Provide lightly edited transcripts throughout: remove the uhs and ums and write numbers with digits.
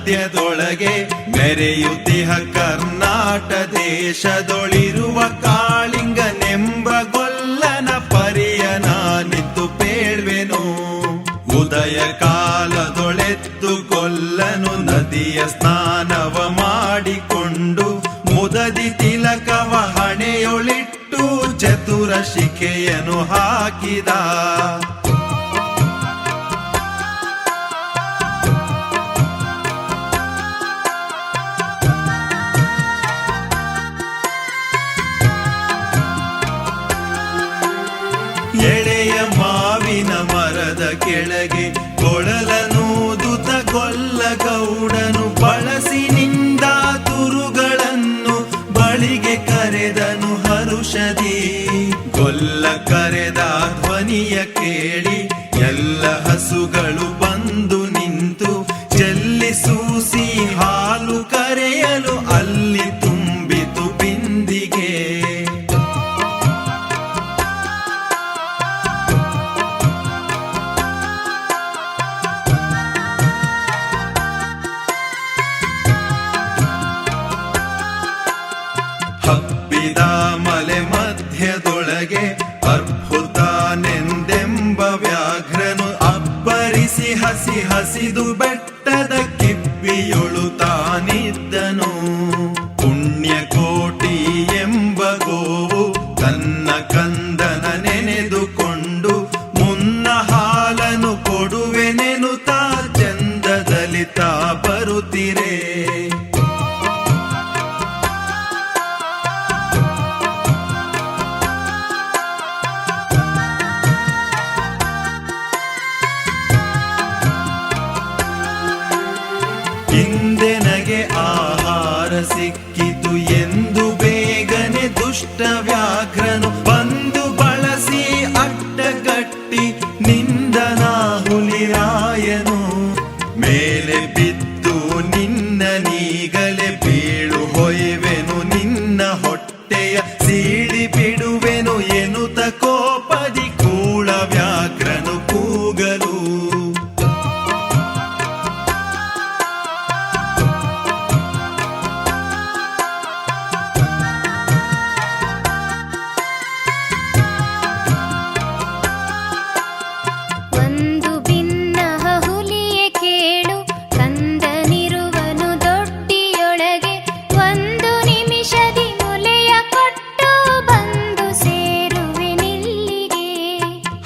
ಮಧ್ಯದೊಳಗೆ ಮೆರೆಯುತ್ತಿಹ ಕರ್ನಾಟ ದೇಶದೊಳಿರುವ ಕಾಳಿಂಗನೆಂಬ ಗೊಲ್ಲನ ಪರಿಯ ನಾನಿತ್ತು ಪೇಳ್ವೆನು. ಉದಯ ಕಾಲದೊಳೆತ್ತು ಗೊಲ್ಲನು ನದಿಯ ಸ್ನಾನವ ಮಾಡಿಕೊಂಡು ಮುದದಿ ತಿಲಕವ ಹಣೆಯೊಳಿಟ್ಟು ಚತುರ ಶಿಖೆಯನ್ನು ಹಾಕಿದ. ಎಳೆಯ ಮಾವಿನ ಮರದ ಕೆಳಗೆ ಕೊಳಲನೂದುತ ಗೊಲ್ಲ ಗೌಡನು ಬಳಸಿನಿಂದ ತುರುಗಳನ್ನು ಬಳಿಗೆ ಕರೆದನು ಹರುಷದಿ. ಗೊಲ್ಲ ಕರೆದ ಧ್ವನಿಯ ಕೇಳಿ ಎಲ್ಲ ಹಸುಗಳು ಬಂದು ನಿಂತು ಚೆಲ್ಲಿಸೂಸಿ ಹಾಲು ಕರೆಯಲು ಅಲ್ಲಿ ತುಂಬಿತು ಬಿಂದಿಗೆ. ಹಬ್ಬಿದ ಮಲೆ ಮಧ್ಯದೊಳಗೆ ಅದ್ಭುತನೆಂದೆಂಬ ವ್ಯಾಘ್ರನು ಅಬ್ಬರಿಸಿ ಹಸಿ ಹಸಿದು ಬೆಟ್ಟದ ಕಿಬ್ಬಿಯೊಳು ತಾನಿದ್ದನು. ಪುಣ್ಯಕೋಟಿ ಎಂಬ ಗೋವು ತನ್ನ ಕಂದನ ನೆನೆದುಕೊಂಡು ಮುನ್ನ ಹಾಲನು ಕೊಡುವೆನೆನುತ್ತಾ ಚಂದದಲ್ಲಿ ತಾ ಬರುತ್ತಿರೆ. ಇಂದೆನಗೆ ಆಹಾರ ಸಿಕ್ಕಿತು ಎಂದು ಬೇಗನೆ ದುಷ್ಟ ವ್ಯಾಘ್ರನು ಬಂದು ಬಳಸಿ ಅಡ್ಡಗಟ್ಟಿ ನಿಂದನ ಹುಲಿರಾಯನು. ಮೇಲೆ ಬಿದ್ದು ನಿನ್ನ ನೀಗಲೆ ಬೀಳು ಹೊಯ್ವೆನು ನಿನ್ನ ಹೊಟ್ಟೆಯ ಸೀಳಿ ಬಿಡುವೆನು ಎನ್ನುತ್ತ ಕೋಪದಿ ಕೂಳ ವ್ಯಾಘ್ರನು ಕೂಗಲು.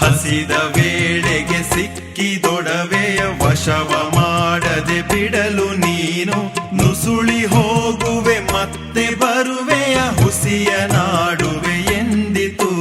ಹಸಿದ ವೇಳೆಗೆ ಸಿಕ್ಕಿದೊಡವೆಯ ವಶವ ಮಾಡದೆ ಬಿಡಲು ನೀನು ನುಸುಳಿ ಹೋಗುವೆ ಮತ್ತೆ ಬರುವೆಯ ಹುಸಿಯ ನಾಡುವೆ ಎಂದಿತು.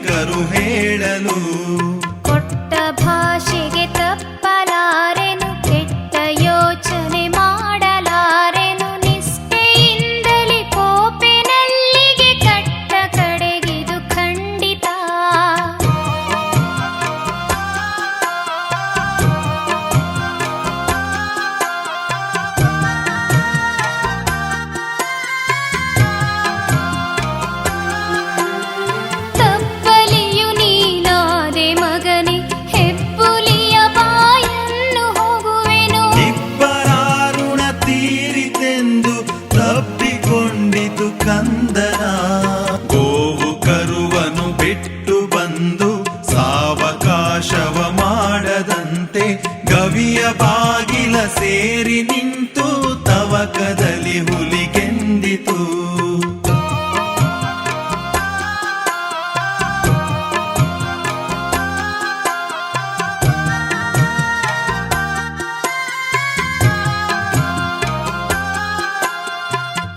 ಕರು ಹೇಳಲು ಕೊಟ್ಟ ಭಾಷೆಗೆ ತಪ್ಪಲಾರೆನು, ಕೆಟ್ಟ ಯೋಚನೆ ಮಾಡಲಾರೆನು. ನಿಷ್ಠೆಯಿಂದಲೇ ಕೋಪೆನಲ್ಲಿಗೆ ಕಟ್ಟ ಕಡೆಗಿದು ಖಂಡಿತ. ಕಂದನ ಗೋವು ಕರುವನು ಬಿಟ್ಟು ಬಂದು ಸಾವ ಸೇರಿ ನಿಂತು ತವಕದಲ್ಲಿ ಹುಲಿಗೆಂದಿತು.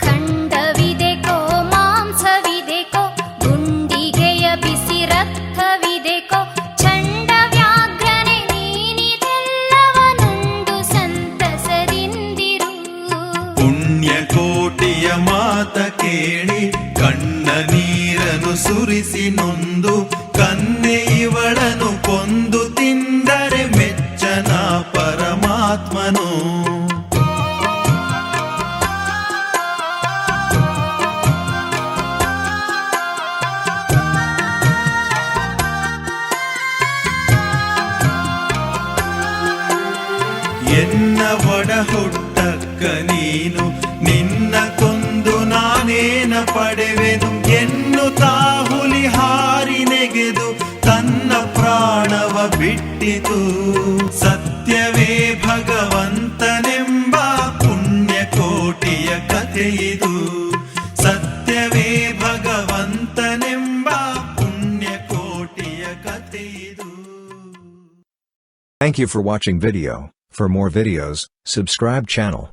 ಖಂಡವಿದೆಕೋ ಮಾಂಸವಿದೆಕೋ ಗುಂಡಿಗೆಯ ಬಿಸಿ ರಕ್ತವಿದೆಕೋ ಚಂಡ ವ್ಯಾಘ್ರನೆ ನೀನಿದೆಲ್ಲವನುಂಡು ಸಂತಸದಿಂದಿರು. ಪುಣ್ಯಕೋಟಿಯ ಮಾತ ಕೇಳಿ ಕಣ್ಣ ನೀರನ್ನು ಸುರಿಸಿ ನೊಂದು ಕನ್ನೆ ಇವಳನು ಕೊಂದು ತಿಂದರೆ ಮೆಚ್ಚನ ಪರಮಾತ್ಮನು. ಎನ್ನ ಒಡ ಹುಟ್ಟಕ್ಕ ನೀನು ನಿನ್ನ ಕೊಂದು ನಾನೇನ ಪಡೆವೆನು ಎನ್ನುತ್ತಾ ಹುಲಿ ಹಾರಿ ನೆಗೆದು ತನ್ನ ಪ್ರಾಣವ ಬಿಟ್ಟಿತು. ಸತ್ಯವೇ ಭಗವಂತನೆಂಬ ಪುಣ್ಯಕೋಟಿಯ ಕಥೆಯಿದು. ಸತ್ಯವೇ ಭಗವಂತನೆಂಬ ಪುಣ್ಯಕೋಟಿಯ ಕಥೆಯಿದು. Thank you for watching video. For more videos, subscribe channel.